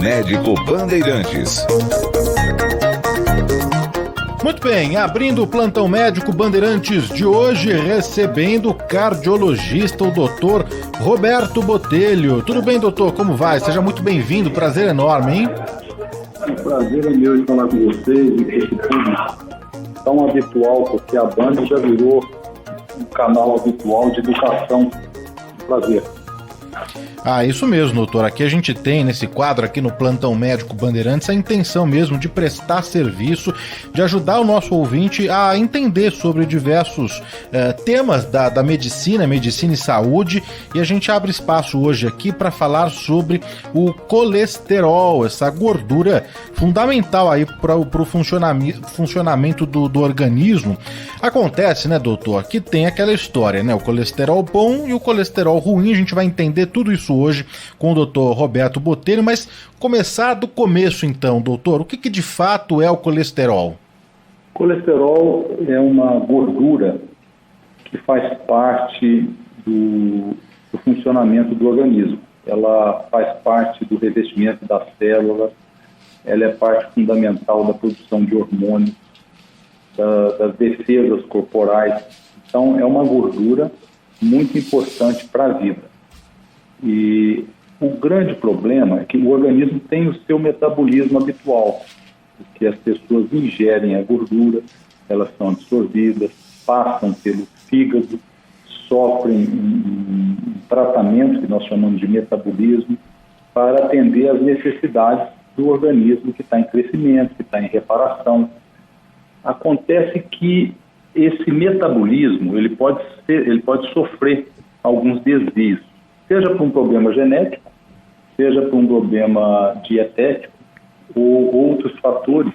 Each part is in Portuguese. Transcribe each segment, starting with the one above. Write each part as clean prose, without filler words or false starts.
Médico Bandeirantes. Muito bem, abrindo o Plantão Médico Bandeirantes de hoje, recebendo o cardiologista, o doutor Roberto Botelho. Tudo bem, doutor? Como vai? Seja muito bem-vindo, prazer enorme, hein? O prazer é meu de falar com vocês e com esse público tão habitual, porque a Band já virou um canal habitual de educação. Prazer. Isso mesmo, doutor. Aqui a gente tem, nesse quadro aqui no Plantão Médico Bandeirantes, a intenção mesmo de prestar serviço, de ajudar o nosso ouvinte a entender sobre diversos temas da medicina e saúde, e a gente abre espaço hoje aqui para falar sobre o colesterol, essa gordura fundamental aí para o funcionamento do organismo. Acontece, né, doutor, que tem aquela história, né, o colesterol bom e o colesterol ruim. A gente vai entender tudo isso hoje com o doutor Roberto Botelho, mas começar do começo então, doutor, o que de fato é o colesterol? Colesterol é uma gordura que faz parte do funcionamento do organismo. Ela faz parte do revestimento das células, ela é parte fundamental da produção de hormônios, das defesas corporais. Então, é uma gordura muito importante para a vida. E o grande problema é que o organismo tem o seu metabolismo habitual, porque as pessoas ingerem a gordura, elas são absorvidas, passam pelo fígado, sofrem um tratamento que nós chamamos de metabolismo para atender às necessidades do organismo que está em crescimento, que está em reparação. Acontece que esse metabolismo ele pode sofrer alguns desvios, seja por um problema genético, seja por um problema dietético ou outros fatores.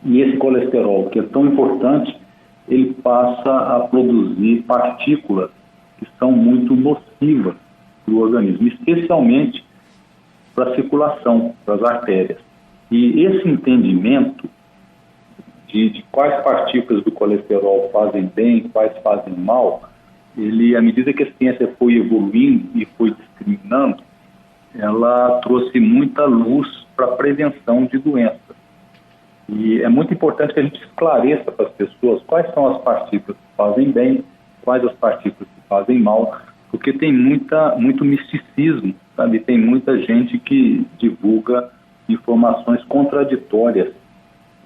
E esse colesterol, que é tão importante, ele passa a produzir partículas que são muito nocivas para o organismo, especialmente para a circulação, para as artérias. E esse entendimento de quais partículas do colesterol fazem bem, quais fazem mal, ele, à medida que a ciência foi evoluindo e foi discriminando, ela trouxe muita luz para a prevenção de doenças. E é muito importante que a gente esclareça para as pessoas quais são as partículas que fazem bem, quais as partículas que fazem mal, porque tem muito misticismo, sabe? Tem muita gente que divulga informações contraditórias,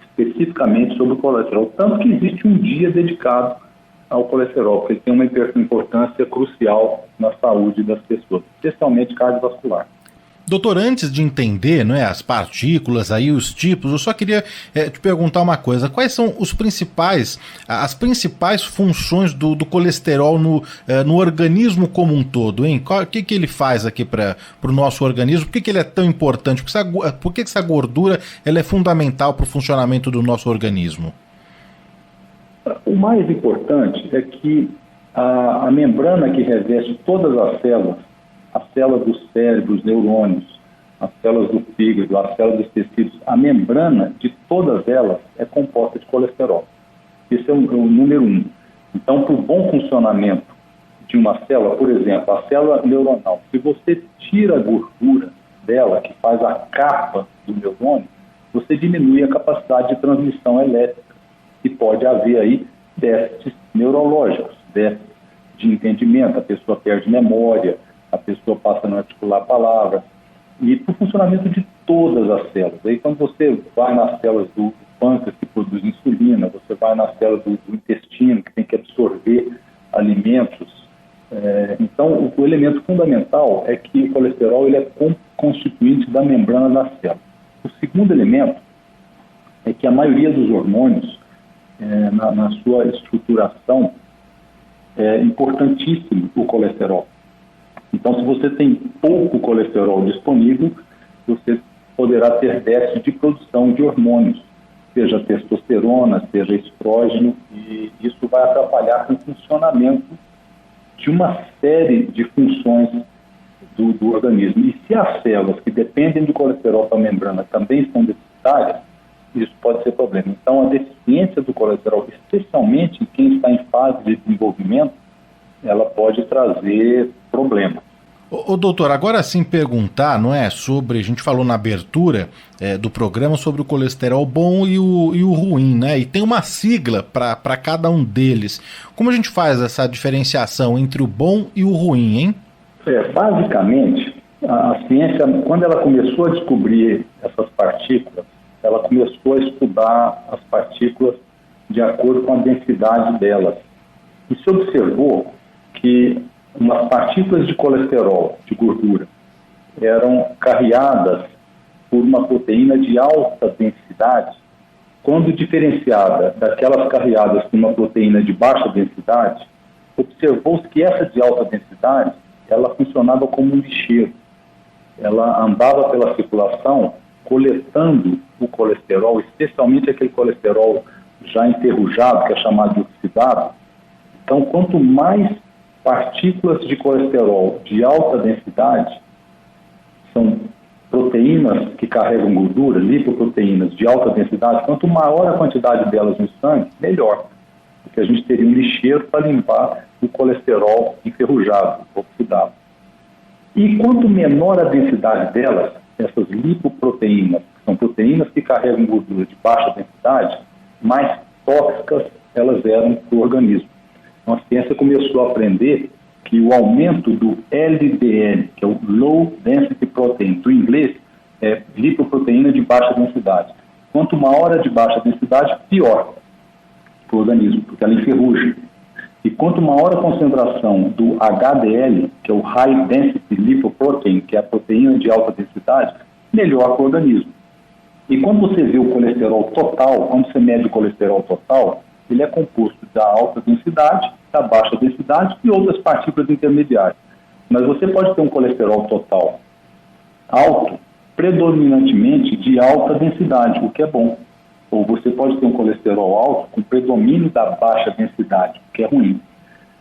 especificamente sobre o colesterol. Tanto que existe um dia dedicado ao colesterol, porque ele tem uma importância crucial na saúde das pessoas, especialmente cardiovascular. Doutor, antes de entender, não é, as partículas, aí, os tipos, eu só queria te perguntar uma coisa. Quais são as principais funções do colesterol no organismo como um todo, hein? O que ele faz aqui para o nosso organismo? Por que ele é tão importante? Por que essa gordura ela é fundamental para o funcionamento do nosso organismo? O mais importante é que a membrana que reveste todas as células do cérebro, os neurônios, as células do fígado, as células dos tecidos, a membrana de todas elas é composta de colesterol. Esse é o número 1. Então, para o bom funcionamento de uma célula, por exemplo, a célula neuronal, se você tira a gordura dela, que faz a capa do neurônio, você diminui a capacidade de transmissão elétrica e pode haver aí déficits neurológicos, déficits de entendimento, a pessoa perde memória, a pessoa passa a não articular palavras, e para o funcionamento de todas as células. Aí quando você vai nas células do pâncreas que produz insulina, você vai nas células do intestino que tem que absorver alimentos. Então o elemento fundamental é que o colesterol ele é constituinte da membrana da célula. O segundo elemento é que a maioria dos hormônios, na sua estruturação, é importantíssimo o colesterol. Então, se você tem pouco colesterol disponível, você poderá ter déficit de produção de hormônios, seja testosterona, seja estrógeno, e isso vai atrapalhar com o funcionamento de uma série de funções do organismo. E se as células que dependem do colesterol para a membrana também são deficitárias, isso pode ser problema. Então, a deficiência do colesterol, especialmente em quem está em fase de desenvolvimento, ela pode trazer problemas. Ô, doutor, agora sim perguntar, não é, sobre, a gente falou na abertura do programa sobre o colesterol bom e o ruim, né? E tem uma sigla para cada um deles. Como a gente faz essa diferenciação entre o bom e o ruim, hein? Basicamente, a ciência, quando ela começou a descobrir essas partículas, ela começou a estudar as partículas de acordo com a densidade delas. E se observou que umas partículas de colesterol, de gordura, eram carreadas por uma proteína de alta densidade, quando diferenciada daquelas carreadas por uma proteína de baixa densidade, observou-se que essa de alta densidade, ela funcionava como um lixeiro. Ela andava pela circulação coletando o colesterol, especialmente aquele colesterol já enferrujado, que é chamado de oxidado. Então, quanto mais partículas de colesterol de alta densidade, são proteínas que carregam gordura, lipoproteínas de alta densidade, quanto maior a quantidade delas no sangue, melhor. Porque a gente teria um lixeiro para limpar o colesterol enferrujado, oxidado. E quanto menor a densidade delas, essas lipoproteínas, que são proteínas que carregam gordura de baixa densidade, mais tóxicas elas eram para o organismo. Então, a ciência começou a aprender que o aumento do LDL, que é o Low Density Protein, do inglês, é lipoproteína de baixa densidade. Quanto maior a de baixa densidade, pior para o organismo, porque ela enferruja. E quanto maior a concentração do HDL, que é o High Density Lipoprotein, que é a proteína de alta densidade, melhor para o organismo. E quando você vê o colesterol total, quando você mede o colesterol total, ele é composto da alta densidade, da baixa densidade e outras partículas intermediárias. Mas você pode ter um colesterol total alto, predominantemente de alta densidade, o que é bom. Ou você pode ter um colesterol alto com predomínio da baixa densidade, o que é ruim.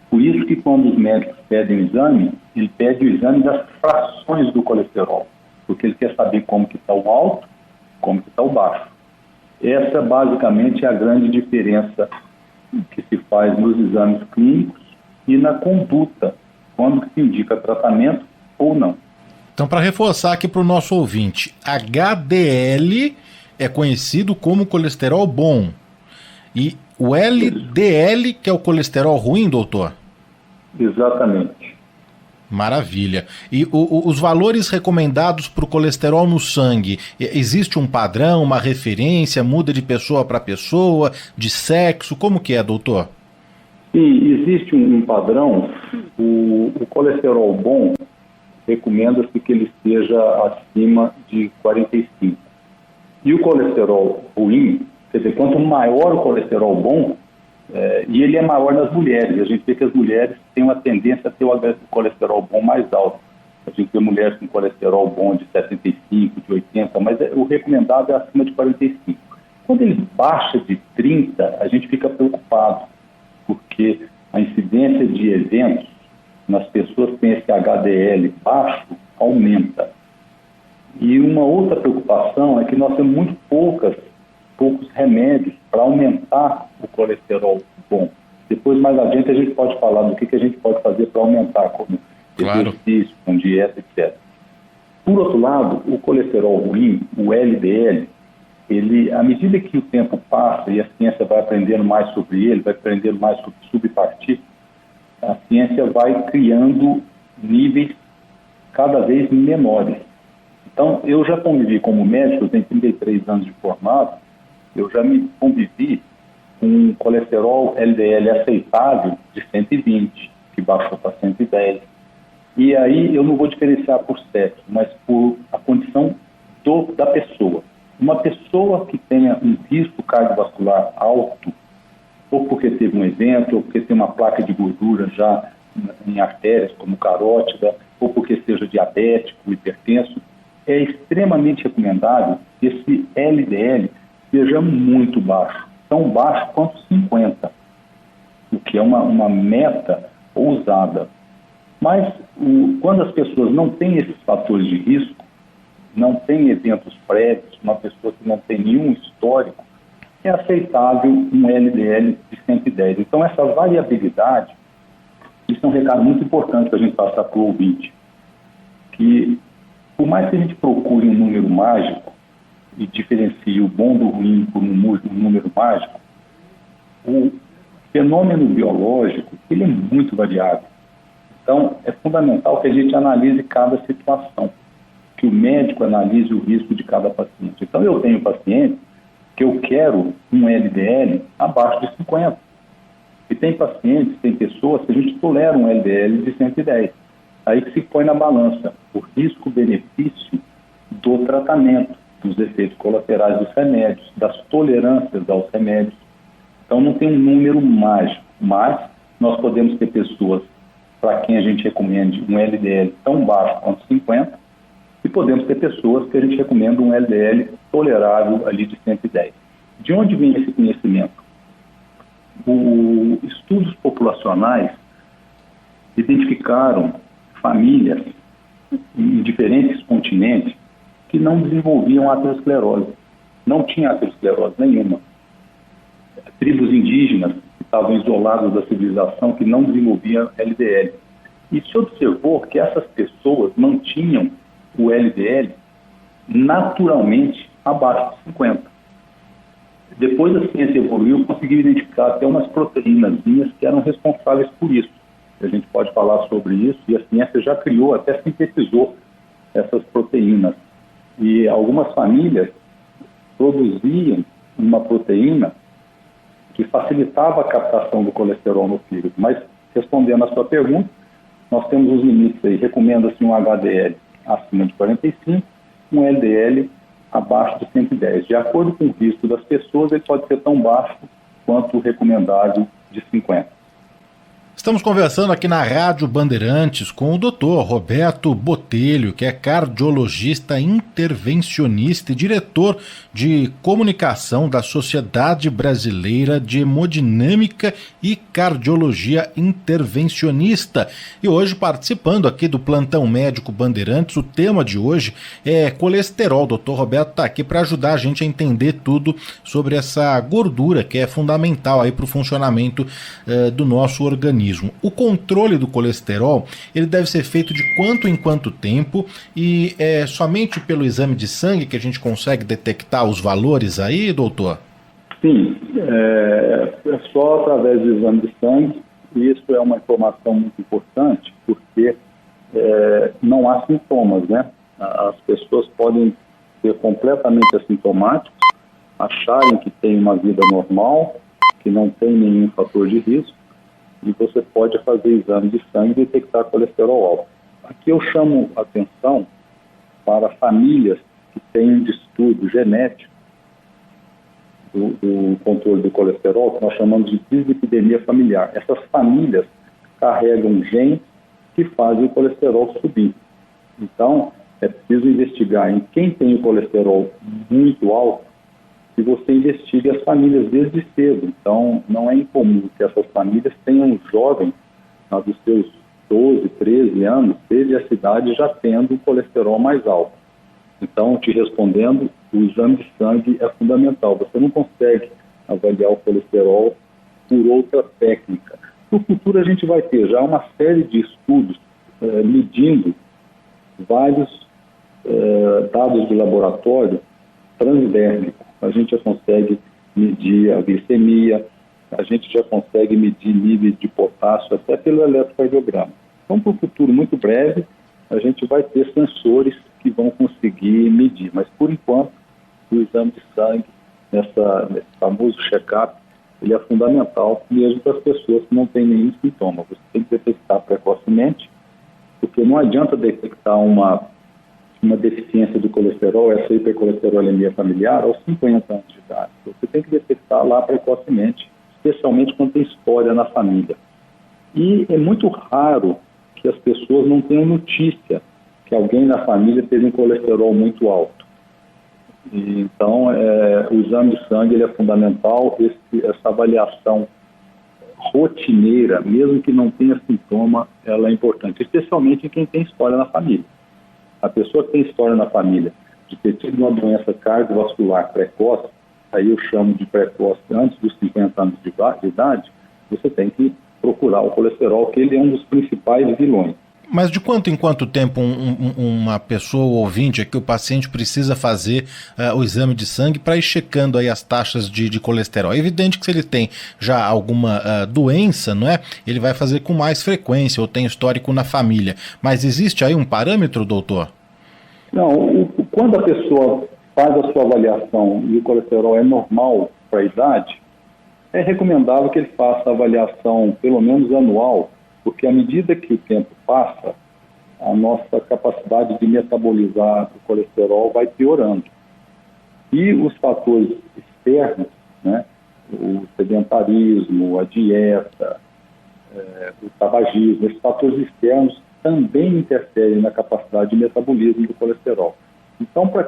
Por isso que quando os médicos pedem o exame, ele pede o exame das frações do colesterol, porque ele quer saber como que está o alto, como que está o baixo. Essa, basicamente, é a grande diferença que se faz nos exames clínicos e na conduta, quando se indica tratamento ou não. Então, para reforçar aqui para o nosso ouvinte, HDL é conhecido como colesterol bom. E o LDL, que é o colesterol ruim, doutor? Exatamente. Maravilha. E os valores recomendados para o colesterol no sangue, existe um padrão, uma referência, muda de pessoa para pessoa, de sexo, como que é, doutor? Sim, existe um padrão. O colesterol bom, recomenda-se que ele esteja acima de 45. E o colesterol ruim, quer dizer, quanto maior o colesterol bom, e ele é maior nas mulheres. A gente vê que as mulheres têm uma tendência a ter o colesterol bom mais alto. A gente vê mulheres com colesterol bom de 75, de 80, mas o recomendado é acima de 45. Quando ele baixa de 30, a gente fica preocupado, porque a incidência de eventos nas pessoas que têm esse HDL baixo aumenta. E uma outra preocupação é que nós temos muito poucos remédios para aumentar o colesterol bom. Depois, mais adiante, a gente pode falar do que a gente pode fazer para aumentar, como exercício, com dieta, etc. Por outro lado, o colesterol ruim, o LDL, ele, à medida que o tempo passa e a ciência vai aprendendo mais sobre ele, vai aprendendo mais sobre subpartículas, a ciência vai criando níveis cada vez menores. Então, eu já convivi como médico, eu tenho 33 anos de formado, eu já me convivi com um colesterol LDL aceitável de 120, que baixou para 110. E aí eu não vou diferenciar por sexo, mas por a condição da pessoa. Uma pessoa que tenha um risco cardiovascular alto, ou porque teve um evento, ou porque tem uma placa de gordura já em artérias, como carótida, ou porque seja diabético, hipertenso, é extremamente recomendável que esse LDL seja muito baixo, tão baixo quanto 50, o que é uma meta ousada. Mas quando as pessoas não têm esses fatores de risco, não têm eventos prévios, uma pessoa que não tem nenhum histórico, é aceitável um LDL de 110. Então, essa variabilidade, isso é um recado muito importante para a gente passar para o ouvinte. que, por mais que a gente procure um número mágico e diferencie o bom do ruim por um número mágico, o fenômeno biológico ele é muito variável. Então, é fundamental que a gente analise cada situação, que o médico analise o risco de cada paciente. Então, eu tenho pacientes que eu quero um LDL abaixo de 50. E tem pacientes, tem pessoas que a gente tolera um LDL de 110. Aí que se põe na balança o risco-benefício do tratamento, dos efeitos colaterais dos remédios, das tolerâncias aos remédios. Então, não tem um número mágico, mas nós podemos ter pessoas para quem a gente recomende um LDL tão baixo quanto 50, e podemos ter pessoas que a gente recomenda um LDL tolerável ali de 110. De onde vem esse conhecimento? Estudos populacionais identificaram famílias em diferentes continentes que não desenvolviam aterosclerose. Não tinha aterosclerose nenhuma. Tribos indígenas que estavam isoladas da civilização que não desenvolviam LDL. E se observou que essas pessoas mantinham o LDL naturalmente abaixo de 50. Depois a ciência evoluiu, conseguiu identificar até umas proteínas que eram responsáveis por isso. A gente pode falar sobre isso, e a ciência já criou, até sintetizou essas proteínas. E algumas famílias produziam uma proteína que facilitava a captação do colesterol no fígado. Mas, respondendo à sua pergunta, nós temos os limites aí. Recomenda-se um HDL acima de 45, um LDL abaixo de 110. De acordo com o risco das pessoas, ele pode ser tão baixo quanto o recomendado de 50. Estamos conversando aqui na Rádio Bandeirantes com o Dr. Roberto Botelho, que é cardiologista intervencionista e diretor de comunicação da Sociedade Brasileira de Hemodinâmica e Cardiologia Intervencionista. E hoje, participando aqui do Plantão Médico Bandeirantes, o tema de hoje é colesterol. O Dr. Roberto está aqui para ajudar a gente a entender tudo sobre essa gordura que é fundamental aí para o funcionamento do nosso organismo. O controle do colesterol, ele deve ser feito de quanto em quanto tempo, e é somente pelo exame de sangue que a gente consegue detectar os valores aí, doutor? Sim, é só através do exame de sangue, e isso é uma informação muito importante, porque não há sintomas, né? As pessoas podem ser completamente assintomáticas, acharem que tem uma vida normal, que não tem nenhum fator de risco, e você pode fazer exame de sangue e detectar colesterol alto. Aqui eu chamo atenção para famílias que têm um distúrbio genético do controle do colesterol, que nós chamamos de dislipidemia familiar. Essas famílias carregam genes que fazem o colesterol subir. Então, é preciso investigar em quem tem o colesterol muito alto, e você investigue as famílias desde cedo. Então, não é incomum que essas famílias tenham jovens, dos seus 12, 13 anos, desde a cidade, já tendo um colesterol mais alto. Então, te respondendo, o exame de sangue é fundamental. Você não consegue avaliar o colesterol por outra técnica. No futuro, a gente vai ter já uma série de estudos medindo vários dados de laboratório transdérmicos. A gente já consegue medir a glicemia, a gente já consegue medir nível de potássio até pelo eletrocardiograma. Então, para o futuro muito breve, a gente vai ter sensores que vão conseguir medir. Mas, por enquanto, o exame de sangue, nesse famoso check-up, ele é fundamental, mesmo para as pessoas que não têm nenhum sintoma. Você tem que detectar precocemente, porque não adianta detectar uma deficiência do colesterol, essa hipercolesterolemia familiar, aos 50 anos de idade. Você tem que detectar lá precocemente, especialmente quando tem história na família. E é muito raro que as pessoas não tenham notícia que alguém na família teve um colesterol muito alto. E, então, o exame de sangue ele é fundamental, essa avaliação rotineira, mesmo que não tenha sintoma, ela é importante, especialmente em quem tem história na família. A pessoa que tem história na família de ter tido uma doença cardiovascular precoce, aí eu chamo de precoce antes dos 50 anos de idade, você tem que procurar o colesterol, que ele é um dos principais vilões. Mas de quanto em quanto tempo uma pessoa, o ouvinte, é que o paciente precisa fazer o exame de sangue para ir checando aí as taxas de colesterol? É evidente que se ele tem já alguma doença, não é? Ele vai fazer com mais frequência ou tem histórico na família. Mas existe aí um parâmetro, doutor? Não, quando a pessoa faz a sua avaliação e o colesterol é normal para a idade, é recomendável que ele faça a avaliação pelo menos anual, porque à medida que o tempo passa, a nossa capacidade de metabolizar o colesterol vai piorando. E os fatores externos, né, o sedentarismo, a dieta, o tabagismo, esses fatores externos também interferem na capacidade de metabolismo do colesterol. Então, para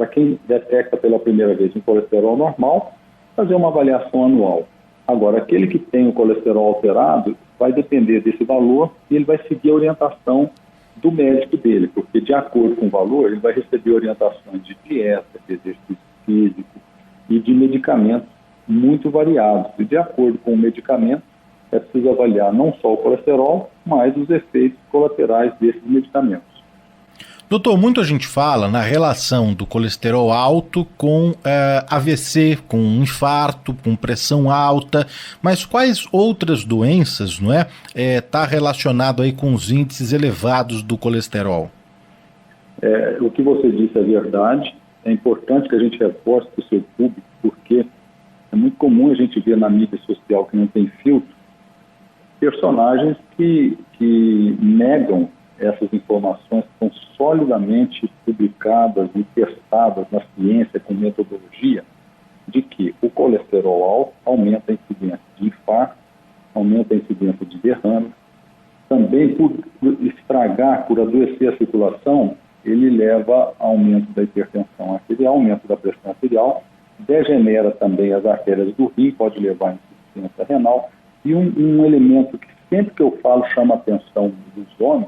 quem detecta pela primeira vez um colesterol normal, fazer uma avaliação anual. Agora, aquele que tem o colesterol alterado vai depender desse valor e ele vai seguir a orientação do médico dele, porque de acordo com o valor, ele vai receber orientações de dieta, de exercício físico e de medicamentos muito variados. E de acordo com o medicamento, é preciso avaliar não só o colesterol, mas os efeitos colaterais desses medicamentos. Doutor, muita gente fala na relação do colesterol alto com AVC, com infarto, com pressão alta, mas quais outras doenças, não tá relacionado aí com os índices elevados do colesterol? O que você disse é verdade. É importante que a gente reforce para o seu público, porque é muito comum a gente ver na mídia social que não tem filtro personagens que negam essas informações que são solidamente publicadas e testadas na ciência com metodologia, de que o colesterol alto aumenta a incidência de infarto, aumenta a incidência de derrame, também por estragar, por adoecer a circulação, ele leva a aumento da hipertensão arterial, aumento da pressão arterial, degenera também as artérias do rim, pode levar à insuficiência renal, e um elemento que sempre que eu falo chama a atenção dos homens,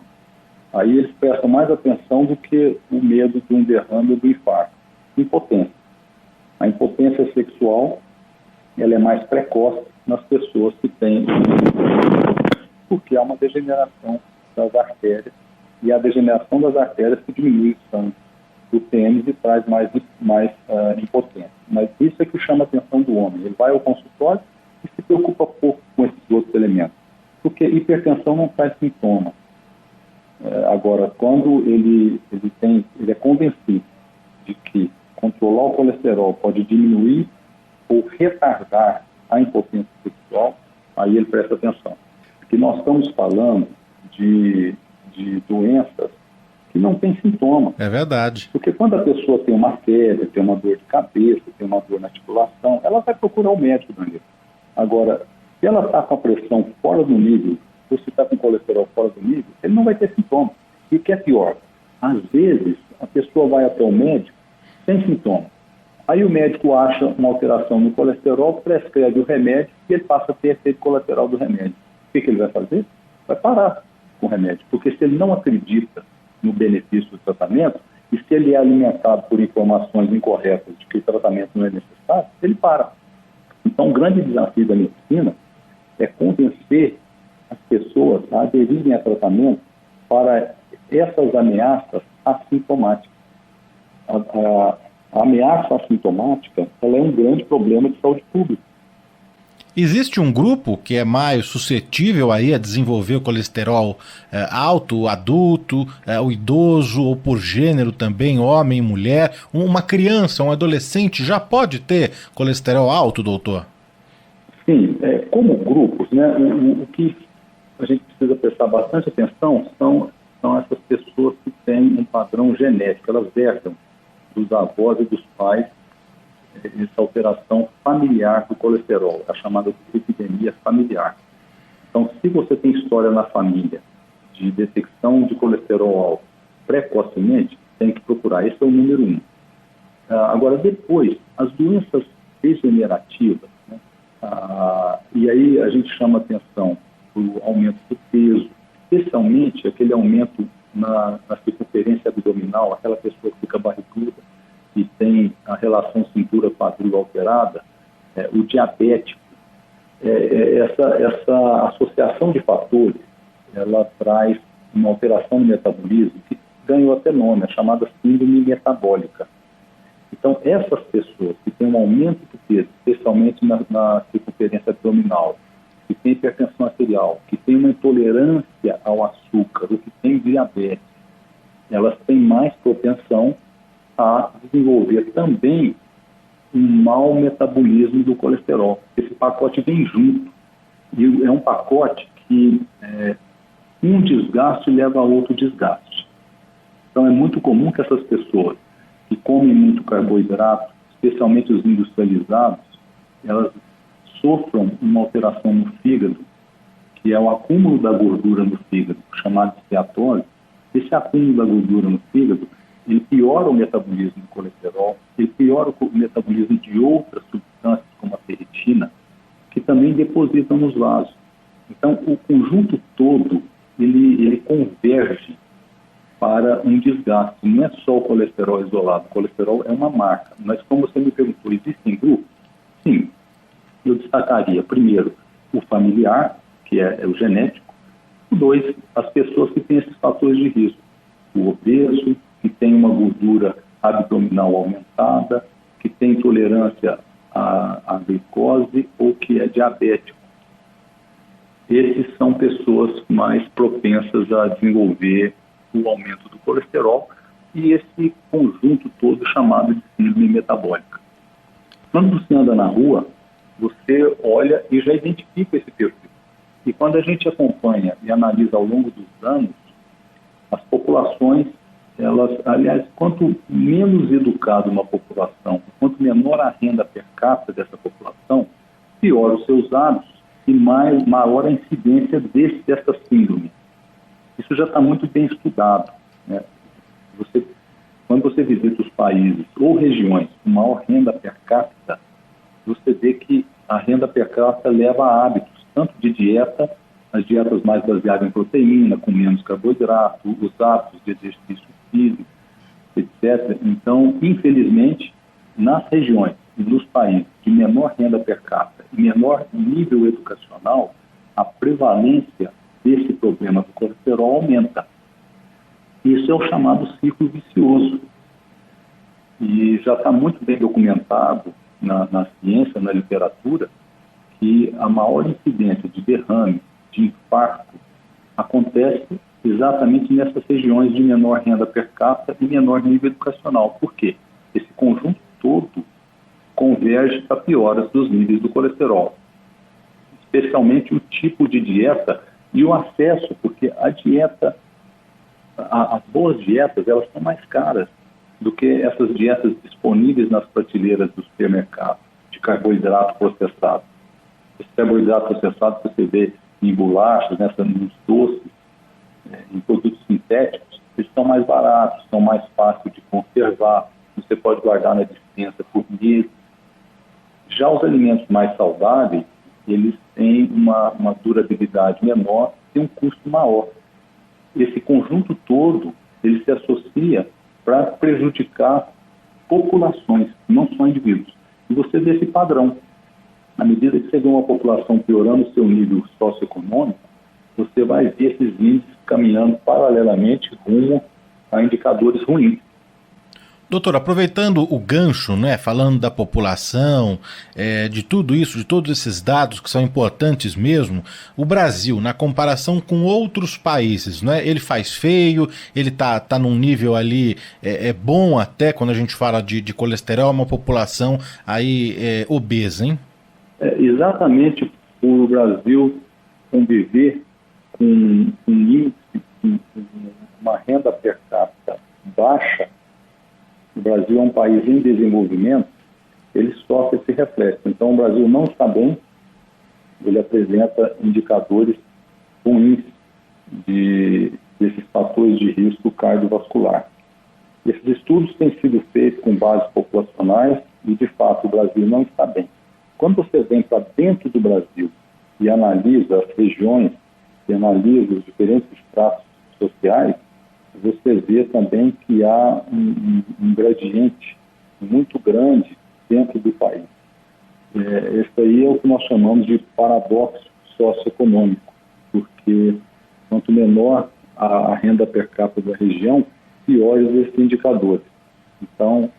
aí eles prestam mais atenção do que o medo de um derrame ou do infarto. Impotência. A impotência sexual, ela é mais precoce nas pessoas que têm, porque há uma degeneração das artérias, e a degeneração das artérias que diminui o sangue do tênis e traz mais impotência. Mas isso é que chama a atenção do homem. Ele vai ao consultório e se preocupa pouco com esses outros elementos, porque hipertensão não traz sintomas. Agora, quando ele é convencido de que controlar o colesterol pode diminuir ou retardar a impotência sexual, aí ele presta atenção. Porque nós estamos falando de doenças que não têm sintomas. É verdade. Porque quando a pessoa tem uma febre, tem uma dor de cabeça, tem uma dor na articulação, ela vai procurar o médico, Danilo. Agora, se ela está com a pressão fora do nível, ou se está com colesterol fora do nível, ele não vai ter sintomas. E o que é pior? Às vezes, a pessoa vai até o médico sem sintomas. Aí o médico acha uma alteração no colesterol, prescreve o remédio e ele passa a ter efeito colateral do remédio. O que ele vai fazer? Vai parar com o remédio. Porque se ele não acredita no benefício do tratamento, e se ele é alimentado por informações incorretas de que o tratamento não é necessário, ele para. Então, o grande desafio da medicina é convencer as pessoas a aderirem a tratamento para essas ameaças assintomáticas. A ameaça assintomática, ela é um grande problema de saúde pública. Existe um grupo que é mais suscetível aí a desenvolver o colesterol alto, o adulto, o idoso, ou por gênero também, homem e mulher? Uma criança, um adolescente já pode ter colesterol alto, doutor? Sim, como grupos, né, o que a gente precisa prestar bastante atenção são essas pessoas que têm um padrão genético, elas herdam dos avós e dos pais essa alteração familiar do colesterol, a chamada epidemia familiar. Então, se você tem história na família de detecção de colesterol alto precocemente, tem que procurar. Esse é o número 1. Agora, depois, as doenças degenerativas, né? E aí a gente chama atenção para o aumento do peso, especialmente aquele aumento na circunferência abdominal, aquela pessoa que fica barriguda, que tem a relação cintura-quadril alterada, o diabético, essa associação de fatores, ela traz uma alteração no metabolismo que ganhou até nome, é chamada síndrome metabólica. Então, essas pessoas que têm um aumento do peso, especialmente na circunferência abdominal, que tem hipertensão arterial, que tem uma intolerância ao açúcar, ou que tem diabetes, elas têm mais propensão a desenvolver também um mau metabolismo do colesterol. Esse pacote vem junto. E é um pacote que um desgaste leva a outro desgaste. Então é muito comum que essas pessoas que comem muito carboidrato, especialmente os industrializados, elas sofram uma alteração no fígado, que é o acúmulo da gordura no fígado, chamado de esteatose. Esse acúmulo da gordura no fígado, ele piora o metabolismo do colesterol, ele piora o metabolismo de outras substâncias, como a ferritina, que também depositam nos vasos. Então, o conjunto todo, ele converge para um desgaste. Não é só o colesterol isolado. O colesterol é uma marca. Mas, como você me perguntou, existem grupos? Sim. Eu destacaria, primeiro, o familiar, que é o genético. 2, as pessoas que têm esses fatores de risco. O obeso, que tem uma gordura abdominal aumentada, que tem intolerância à glicose ou que é diabético. Esses são pessoas mais propensas a desenvolver o aumento do colesterol e esse conjunto todo chamado de síndrome metabólica. Quando você anda na rua, você olha e já identifica esse perfil. E quando a gente acompanha e analisa ao longo dos anos, as populações, aliás, quanto menos educada uma população, quanto menor a renda per capita dessa população, pior os seus hábitos e maior a incidência dessa síndrome. Isso já está muito bem estudado, né? Quando você visita os países ou regiões com maior renda per capita, você vê que a renda per capita leva a hábitos, tanto de dieta, as dietas mais baseadas em proteína, com menos carboidrato, os hábitos de exercício físico, etc. Então, infelizmente, nas regiões e nos países de menor renda per capita e menor nível educacional, a prevalência desse problema do colesterol aumenta. Isso é o chamado ciclo vicioso. E já está muito bem documentado na ciência, na literatura, que a maior incidência de derrame, de infarto, acontece exatamente nessas regiões de menor renda per capita e menor nível educacional. Por quê? Esse conjunto todo converge para pioras dos níveis do colesterol. Especialmente o tipo de dieta e o acesso, porque a dieta, as boas dietas, elas são mais caras do que essas dietas disponíveis nas prateleiras do supermercado, de carboidrato processado. Esse carboidrato processado que você vê em bolachas, nos doces, em produtos sintéticos, eles são mais baratos, são mais fáceis de conservar, você pode guardar na despensa por meses. Já os alimentos mais saudáveis, eles têm uma durabilidade menor e um custo maior. Esse conjunto todo, ele se associa para prejudicar populações, não só indivíduos. E você vê esse padrão. À medida que você vê uma população piorando o seu nível socioeconômico, você vai ver esses índices caminhando paralelamente rumo a indicadores ruins. Doutor, aproveitando o gancho, né, falando da população, de tudo isso, de todos esses dados que são importantes mesmo, o Brasil, na comparação com outros países, né, ele faz feio, ele tá num nível ali bom até quando a gente fala de colesterol, uma população aí obesa, hein? Exatamente por o Brasil conviver com um índice, com uma renda per capita baixa. O Brasil é um país em desenvolvimento, ele sofre esse reflexo. Então, o Brasil não está bem, ele apresenta indicadores ruins desses fatores de risco cardiovascular. Esses estudos têm sido feitos com bases populacionais e, de fato, o Brasil não está bem. Quando você vem para dentro do Brasil e analisa as regiões, e analisa os diferentes estratos sociais, você vê também que há um gradiente muito grande dentro do país. Esse aí é o que nós chamamos de paradoxo socioeconômico, porque quanto menor a renda per capita da região, piores esses indicadores. Então,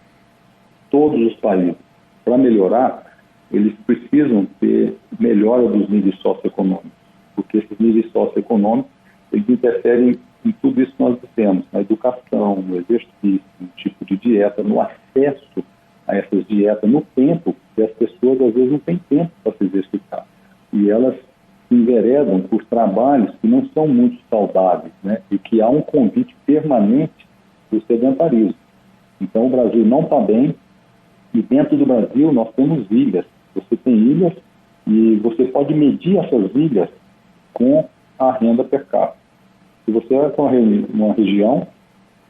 todos os países, para melhorar, eles precisam ter melhora dos níveis socioeconômicos, porque esses níveis socioeconômicos, eles interferem em tudo isso que nós dissemos, na educação, no exercício, no tipo de dieta, no acesso a essas dietas, no tempo, que as pessoas às vezes não têm tempo para se exercitar. E elas se enveredam por trabalhos que não são muito saudáveis, né? E que há um convite permanente do sedentarismo. Então o Brasil não está bem, e dentro do Brasil nós temos ilhas. Você tem ilhas e você pode medir essas ilhas com a renda per capita. Se você vai para uma região,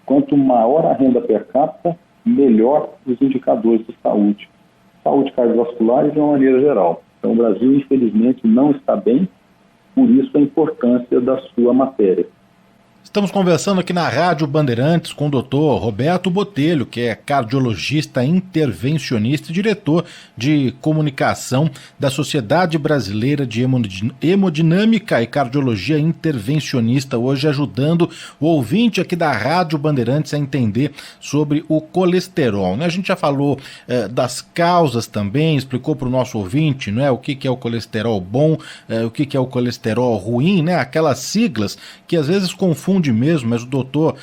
quanto maior a renda per capita, melhor os indicadores de saúde. Saúde cardiovascular e de uma maneira geral. Então o Brasil, infelizmente, não está bem, por isso a importância da sua matéria. Estamos conversando aqui na Rádio Bandeirantes com o Dr. Roberto Botelho, que é cardiologista intervencionista e diretor de comunicação da Sociedade Brasileira de Hemodinâmica e Cardiologia Intervencionista, hoje ajudando o ouvinte aqui da Rádio Bandeirantes a entender sobre o colesterol, né? A gente já falou das causas também, explicou para o nosso ouvinte, né, o que é o colesterol bom, o que é o colesterol ruim, né? Aquelas siglas que às vezes confundem mesmo, mas o doutor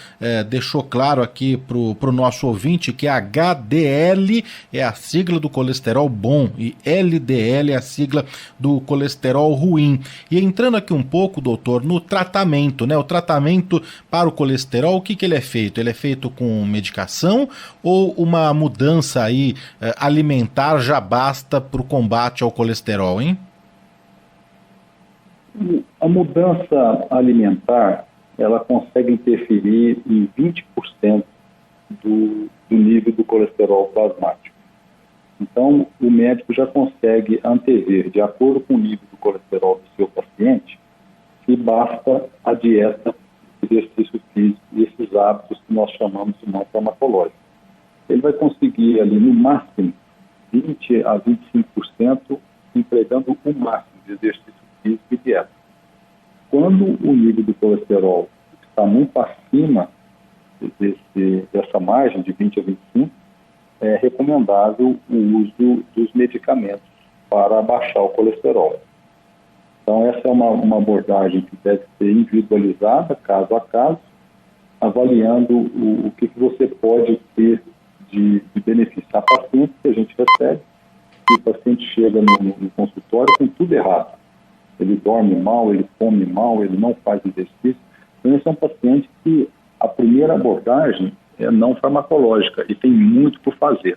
deixou claro aqui para o nosso ouvinte que HDL é a sigla do colesterol bom e LDL é a sigla do colesterol ruim. E entrando aqui um pouco, doutor, no tratamento, né? O tratamento para o colesterol, o que ele é feito? Ele é feito com medicação ou uma mudança aí alimentar já basta para o combate ao colesterol, hein? A mudança alimentar ela consegue interferir em 20% do nível do colesterol plasmático. Então, o médico já consegue antever, de acordo com o nível do colesterol do seu paciente, se basta a dieta, exercício físico e esses hábitos que nós chamamos de não farmacológicos. Ele vai conseguir ali, no máximo, 20% a 25%, empregando o máximo de exercício físico e dieta. Quando o nível do colesterol está muito acima dessa margem de 20 a 25, é recomendável o uso dos medicamentos para baixar o colesterol. Então, essa é uma abordagem que deve ser individualizada, caso a caso, avaliando o que você pode ter de benefício. A paciente que a gente recebe, e o paciente chega no consultório com tudo errado. Ele dorme mal, ele come mal, ele não faz exercício. Então, esse é um paciente que a primeira abordagem é não farmacológica e tem muito por fazer.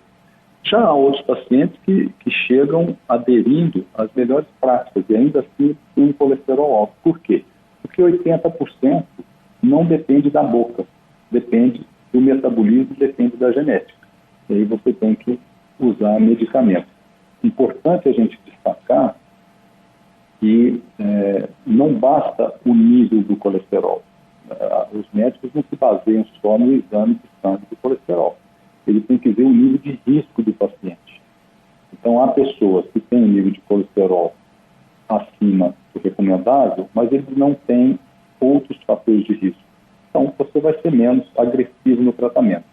Já há outros pacientes que chegam aderindo às melhores práticas e ainda assim tem um colesterol alto. Por quê? Porque 80% não depende da boca, depende do metabolismo, depende da genética. E aí você tem que usar medicamento. Importante a gente destacar que não basta o nível do colesterol. Os médicos não se baseiam só no exame de sangue do colesterol. Ele tem que ver o nível de risco do paciente. Então, há pessoas que têm um nível de colesterol acima do recomendável, mas eles não têm outros fatores de risco. Então, você vai ser menos agressivo no tratamento.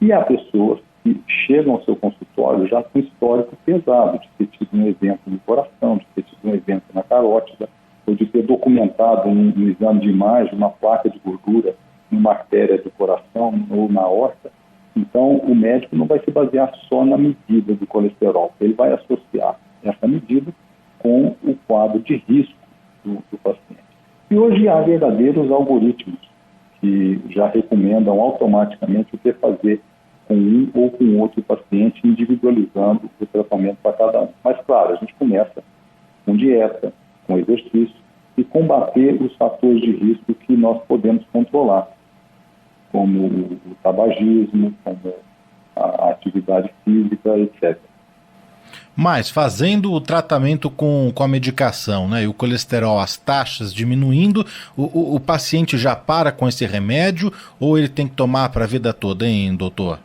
E há pessoas que chegam ao seu consultório já com histórico pesado, de ter tido um evento no coração, de ter tido um evento na carótida, ou de ter documentado no exame de imagem uma placa de gordura numa artéria do coração ou na aorta. Então, o médico não vai se basear só na medida do colesterol, ele vai associar essa medida com o quadro de risco do paciente. E hoje há verdadeiros algoritmos que já recomendam automaticamente o que fazer com um ou com outro paciente, individualizando o tratamento para cada um. Mas, claro, a gente começa com dieta, com exercício e combater os fatores de risco que nós podemos controlar, como o tabagismo, como a atividade física, etc. Mas fazendo o tratamento com a medicação, né, e o colesterol, as taxas diminuindo, o paciente já para com esse remédio ou ele tem que tomar para a vida toda, hein, doutor?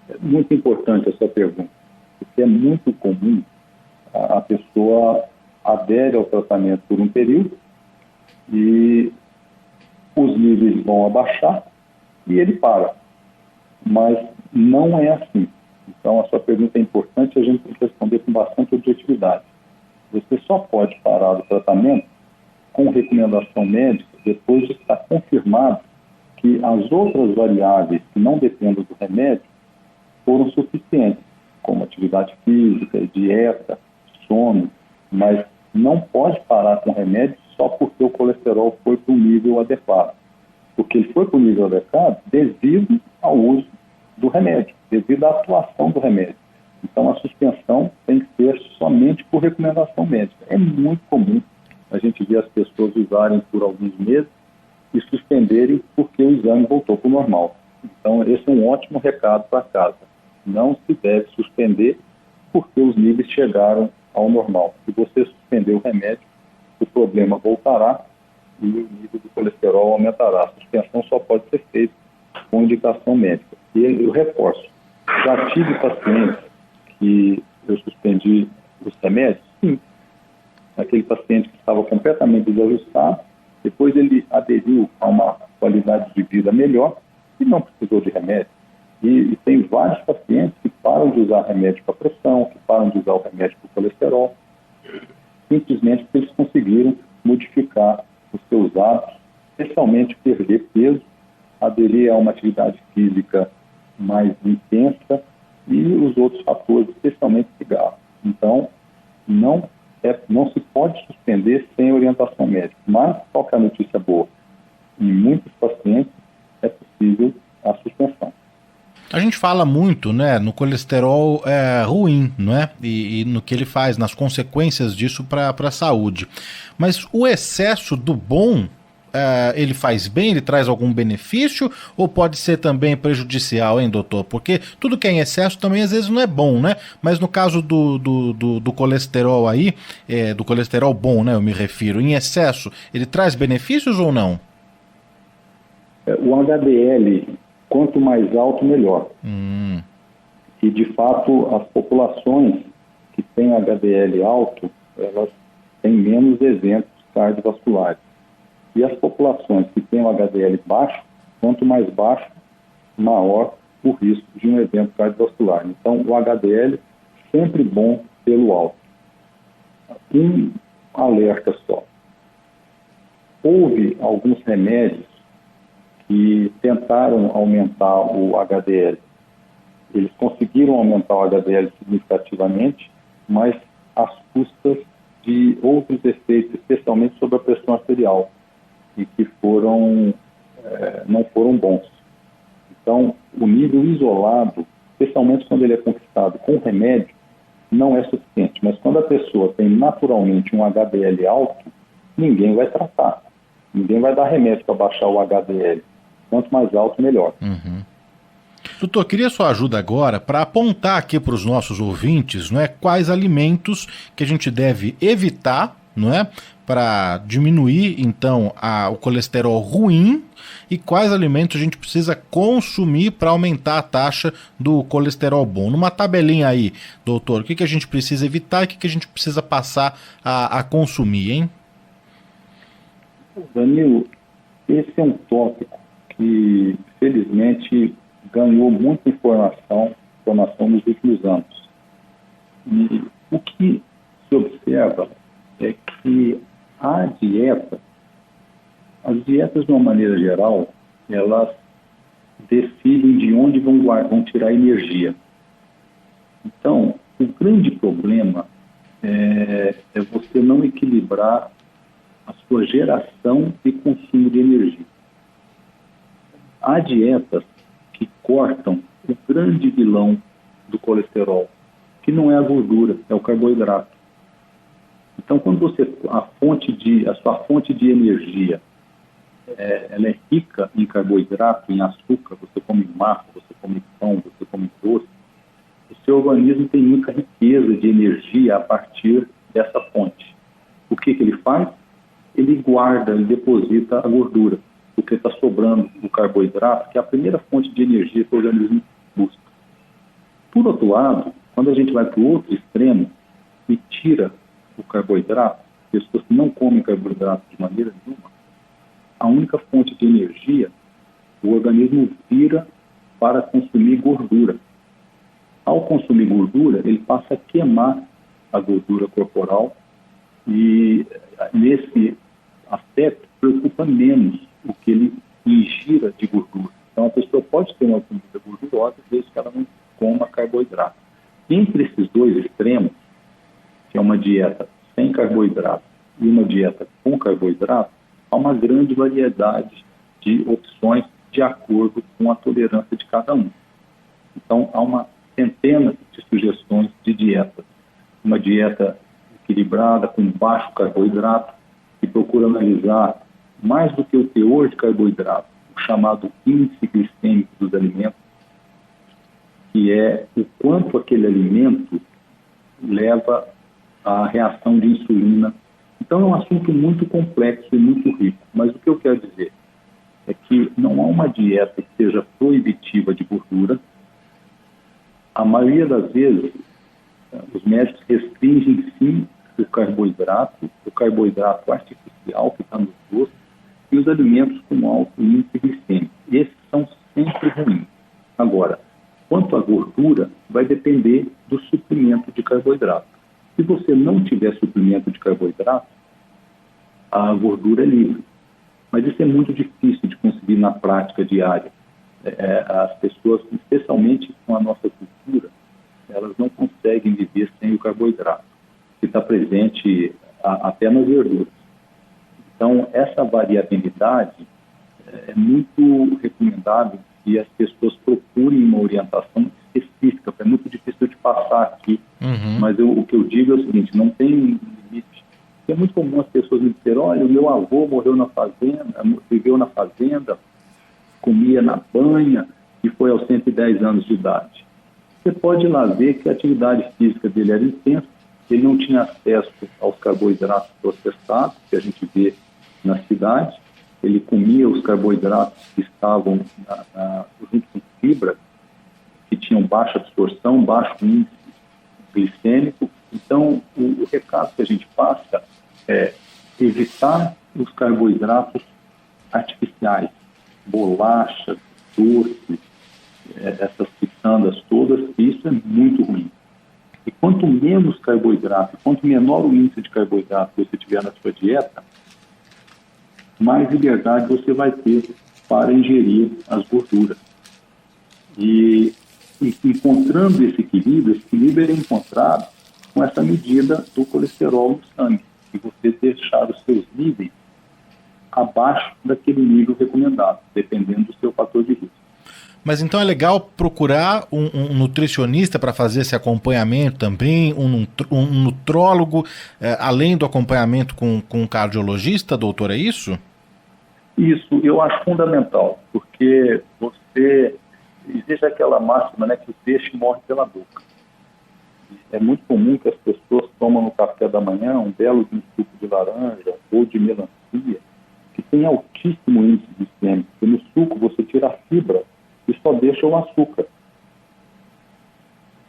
É muito importante essa pergunta, porque é muito comum a pessoa adere ao tratamento por um período e os níveis vão abaixar e ele para. Mas não é assim. Então, a sua pergunta é importante e a gente tem que responder com bastante objetividade. Você só pode parar o tratamento com recomendação médica depois de estar confirmado que as outras variáveis que não dependem do remédio foram suficientes, como atividade física, dieta, sono, mas não pode parar com remédio só porque o colesterol foi para um nível adequado. Porque ele foi para o nível adequado devido ao uso do remédio, devido à atuação do remédio. Então, a suspensão tem que ser somente por recomendação médica. É muito comum a gente ver as pessoas usarem por alguns meses e suspenderem porque o exame voltou para o normal. Então, esse é um ótimo recado para casa. Não se deve suspender porque os níveis chegaram ao normal. Se você suspender o remédio, o problema voltará e o nível do colesterol aumentará. A suspensão só pode ser feita com indicação médica. E eu reforço, já tive pacientes que eu suspendi os remédios, sim. Aquele paciente que estava completamente desajustado, depois ele aderiu a uma qualidade de vida melhor e não precisou de remédio. E tem vários pacientes que param de usar remédio para pressão, que param de usar o remédio para o colesterol, simplesmente porque eles conseguiram modificar os seus hábitos, especialmente perder peso, aderir a uma atividade física mais intensa e os outros fatores, especialmente cigarro. Então, não se pode suspender sem orientação médica. Mas, qual que é a notícia boa? Em muitos pacientes é possível a suspensão. A gente fala muito, né, no colesterol ruim, não é? E no que ele faz, nas consequências disso para a saúde. Mas o excesso do bom, ele faz bem, ele traz algum benefício ou pode ser também prejudicial, hein, doutor? Porque tudo que é em excesso também às vezes não é bom, né? Mas no caso do colesterol aí, do colesterol bom, né, eu me refiro, em excesso, ele traz benefícios ou não? O HDL, quanto mais alto, melhor. E, de fato, as populações que têm HDL alto, elas têm menos eventos cardiovasculares. E as populações que têm o HDL baixo, quanto mais baixo, maior o risco de um evento cardiovascular. Então, o HDL sempre bom pelo alto. Um alerta só. Houve alguns remédios que tentaram aumentar o HDL. Eles conseguiram aumentar o HDL significativamente, mas às custas de outros efeitos, especialmente sobre a pressão arterial, e que não foram bons. Então, o nível isolado, especialmente quando ele é conquistado com remédio, não é suficiente. Mas quando a pessoa tem naturalmente um HDL alto, ninguém vai tratar. Ninguém vai dar remédio para baixar o HDL. Quanto mais alto, melhor. Doutor, queria sua ajuda agora para apontar aqui para os nossos ouvintes, não é, quais alimentos que a gente deve evitar, não é, para diminuir então o colesterol ruim e quais alimentos a gente precisa consumir para aumentar a taxa do colesterol bom. Numa tabelinha aí, doutor, o que a gente precisa evitar e o que a gente precisa passar a consumir, hein? Danilo, esse é um tópico que, felizmente, ganhou muita informação nos últimos anos. E o que se observa é que as dietas, de uma maneira geral, elas decidem de onde vão tirar energia. Então, o grande problema é você não equilibrar a sua geração e consumo de energia. Há dietas que cortam o grande vilão do colesterol, que não é a gordura, é o carboidrato. Então, quando a sua fonte de energia ela é rica em carboidrato, em açúcar, você come massa, você come pão, você come doce, o seu organismo tem muita riqueza de energia a partir dessa fonte. O que ele faz? Ele guarda, ele deposita a gordura, porque está sobrando o carboidrato, que é a primeira fonte de energia que o organismo busca. Por outro lado, quando a gente vai para o outro extremo e tira o carboidrato, pessoas que não comem carboidrato de maneira nenhuma, a única fonte de energia, o organismo vira para consumir gordura. Ao consumir gordura, ele passa a queimar a gordura corporal e, nesse aspecto, preocupa menos o que ele ingira de gordura. Então, a pessoa pode ter uma comida gordurosa desde que ela não coma carboidrato. Entre esses dois extremos, que é uma dieta sem carboidrato e uma dieta com carboidrato, há uma grande variedade de opções de acordo com a tolerância de cada um. Então, há uma centena de sugestões de dietas. Uma dieta equilibrada, com baixo carboidrato, que procura analisar mais do que o teor de carboidrato, o chamado índice glicêmico dos alimentos, que é o quanto aquele alimento leva à reação de insulina. Então, é um assunto muito complexo e muito rico. Mas o que eu quero dizer é que não há uma dieta que seja proibitiva de gordura. A maioria das vezes, os médicos restringem, sim, o carboidrato artificial que está nos doces e os alimentos com alto índice glicêmico. Esses são sempre ruins. Agora, quanto à gordura, vai depender do suprimento de carboidrato. Se você não tiver suprimento de carboidrato, a gordura é livre. Mas isso é muito difícil de conseguir na prática diária. As pessoas, especialmente com a nossa cultura, elas não conseguem viver sem o carboidrato, que está presente até nas verduras. Então, essa variabilidade é muito recomendável que as pessoas procurem uma orientação específica. É muito difícil de passar aqui, mas o que eu digo é o seguinte, não tem limite. É muito comum as pessoas me dizerem, olha, o meu avô morreu na fazenda, viveu na fazenda, comia na banha e foi aos 110 anos de idade. Você pode ir lá ver que a atividade física dele era intensa, ele não tinha acesso aos carboidratos processados, que a gente vê na cidade, ele comia os carboidratos que estavam junto com fibra, que tinham baixa absorção, baixo índice glicêmico. Então, o recado que a gente passa é evitar os carboidratos artificiais, bolachas, doces, essas quitandas todas, isso é muito ruim. E quanto menos carboidrato, quanto menor o índice de carboidrato que você tiver na sua dieta, mais liberdade você vai ter para ingerir as gorduras. E encontrando esse equilíbrio é encontrado com essa medida do colesterol no sangue, e você deixar os seus níveis abaixo daquele nível recomendado, dependendo do seu fator de risco. Mas então é legal procurar um nutricionista para fazer esse acompanhamento também, um nutrólogo, além do acompanhamento com um cardiologista, doutor, é isso? Isso, eu acho fundamental, porque existe aquela máxima, né, que o peixe morre pela boca. É muito comum que as pessoas tomam no café da manhã um belo suco de laranja ou de melancia, que tem altíssimo índice glicêmico, porque no suco você tira a fibra e só deixa o açúcar.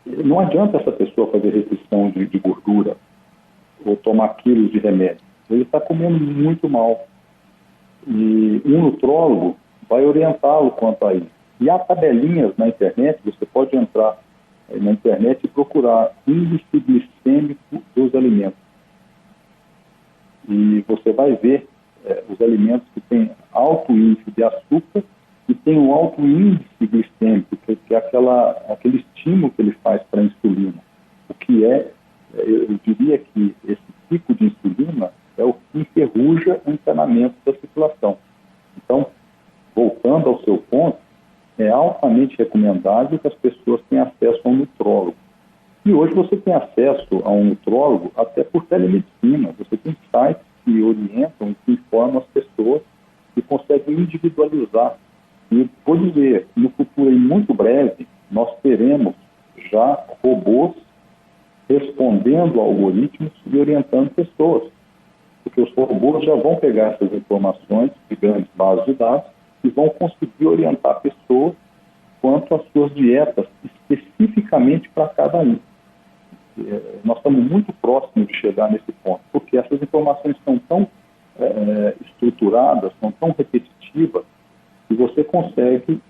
Não adianta essa pessoa fazer restrição de gordura ou tomar quilos de remédio. Ele está comendo muito mal. E um nutrólogo vai orientá-lo quanto a isso. E há tabelinhas na internet, você pode entrar na internet e procurar índice glicêmico dos alimentos. E você vai ver os alimentos que têm alto índice de açúcar e tem um alto índice glicêmico, que é aquele estímulo que ele faz para a insulina. O que eu diria que esse pico de insulina é o que enferruja o encanamento da circulação. Então, voltando ao seu ponto, é altamente recomendável que as pessoas tenham acesso a um nutrólogo. E hoje você tem acesso a um nutrólogo até por telemedicina. Você tem sites que orientam e que informam as pessoas e conseguem individualizar. E vou dizer, no futuro muito breve, nós teremos já robôs respondendo a algoritmos e orientando pessoas. Porque os robôs já vão pegar essas informações de grandes bases de dados e vão conseguir orientar pessoas quanto às suas dietas, especificamente para cada um. Nós estamos muito próximos de chegar nesse ponto, porque essas informações são tão estruturadas, são tão repetitivas, que você consegue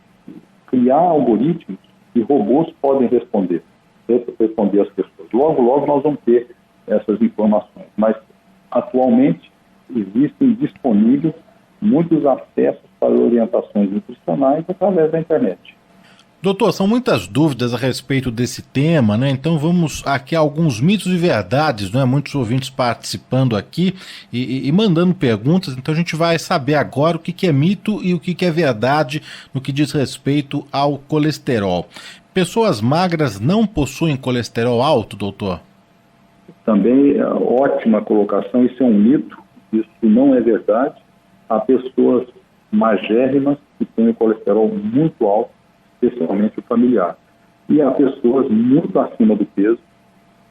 criar algoritmos e robôs podem responder às pessoas. Logo, logo nós vamos ter essas informações, mas atualmente existem disponíveis muitos acessos para orientações nutricionais através da internet. Doutor, são muitas dúvidas a respeito desse tema, né? Então vamos aqui a alguns mitos e verdades, né? Muitos ouvintes participando aqui e mandando perguntas, então a gente vai saber agora o que é mito e o que é verdade no que diz respeito ao colesterol. Pessoas magras não possuem colesterol alto, doutor? Também, ótima colocação, isso é um mito, isso não é verdade. Há pessoas magérrimas que têm o colesterol muito alto, especialmente o familiar. E há pessoas muito acima do peso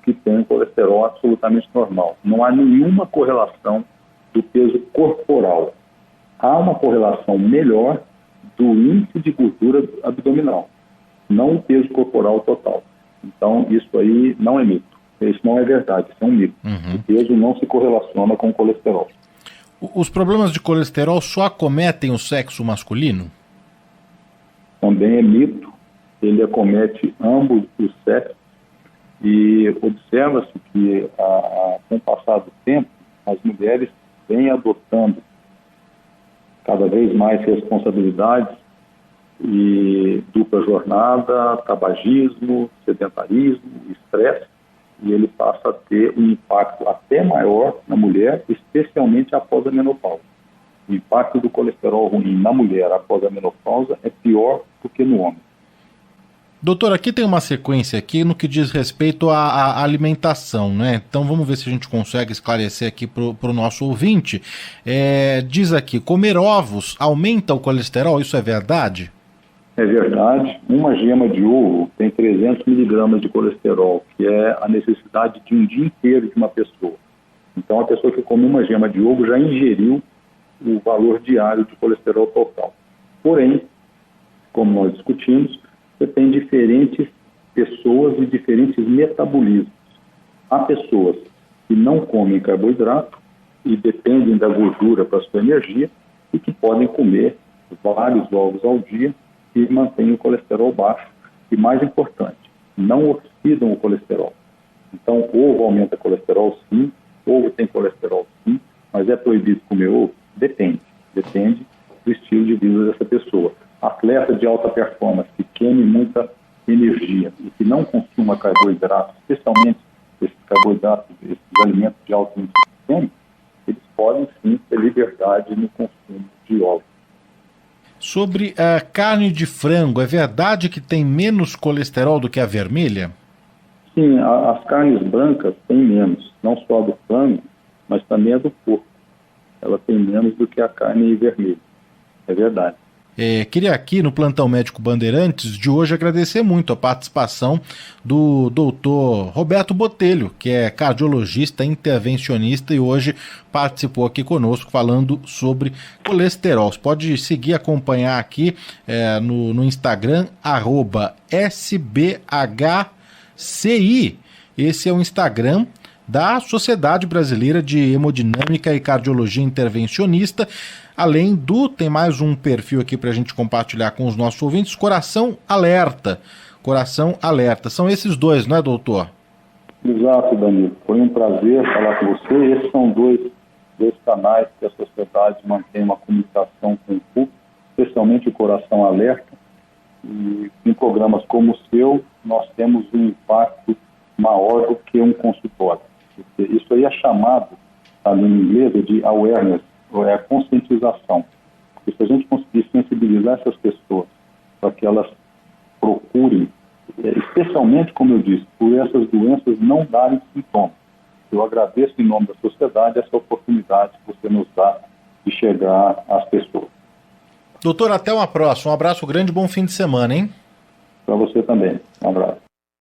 que têm o colesterol absolutamente normal. Não há nenhuma correlação do peso corporal. Há uma correlação melhor do índice de gordura abdominal, não o peso corporal total. Então, isso aí não é mito. Isso não é verdade, isso é um mito. O peso não se correlaciona com o colesterol. Os problemas de colesterol só acometem o sexo masculino? Também é mito, ele acomete ambos os sexos e observa-se que com o passar do tempo as mulheres vêm adotando cada vez mais responsabilidades e dupla jornada, tabagismo, sedentarismo, estresse, e ele passa a ter um impacto até maior na mulher, especialmente após a menopausa. O impacto do colesterol ruim na mulher após a menopausa é pior do que no homem. Doutor, aqui tem uma sequência aqui no que diz respeito à alimentação, né? Então vamos ver se a gente consegue esclarecer aqui para o nosso ouvinte. Diz aqui, comer ovos aumenta o colesterol, isso é verdade? É verdade. Uma gema de ovo tem 300 miligramas de colesterol, que é a necessidade de um dia inteiro de uma pessoa. Então a pessoa que come uma gema de ovo já ingeriu o valor diário de colesterol total. Porém, como nós discutimos, você tem diferentes pessoas e diferentes metabolismos. Há pessoas que não comem carboidrato e dependem da gordura para sua energia e que podem comer vários ovos ao dia e mantêm o colesterol baixo. E mais importante, não oxidam o colesterol. Então, ovo aumenta colesterol sim, ovo tem colesterol sim, mas é proibido comer ovo? Depende do estilo de vida dessa pessoa. Atleta de alta performance que queime muita energia e que não consuma carboidratos, especialmente esses carboidratos, esses alimentos de alto índice glicêmico, eles podem sim ter liberdade no consumo de ovos. Sobre a carne de frango, é verdade que tem menos colesterol do que a vermelha? Sim, as carnes brancas têm menos, não só do frango, mas também a do porco. Ela tem menos do que a carne vermelha. É verdade. Queria aqui no Plantão Médico Bandeirantes de hoje agradecer muito a participação do doutor Roberto Botelho, que é cardiologista intervencionista e hoje participou aqui conosco falando sobre colesterol. Você pode seguir e acompanhar aqui no Instagram, @SBHCI. Esse é o Instagram da Sociedade Brasileira de Hemodinâmica e Cardiologia Intervencionista. Além tem mais um perfil aqui para a gente compartilhar com os nossos ouvintes, Coração Alerta. Coração Alerta. São esses dois, não é, doutor? Exato, Danilo. Foi um prazer falar com você. Esses são dois canais que a sociedade mantém uma comunicação com o público, especialmente o Coração Alerta. E em programas como o seu, nós temos um impacto maior do que um consultório. Isso aí é chamado, na língua inglesa, de awareness, ou é a conscientização. E se a gente conseguir sensibilizar essas pessoas para que elas procurem, especialmente, como eu disse, por essas doenças não darem sintomas. Eu agradeço em nome da sociedade essa oportunidade que você nos dá de chegar às pessoas. Doutor, até uma próxima. Um abraço grande e bom fim de semana, hein? Para você também. Um abraço.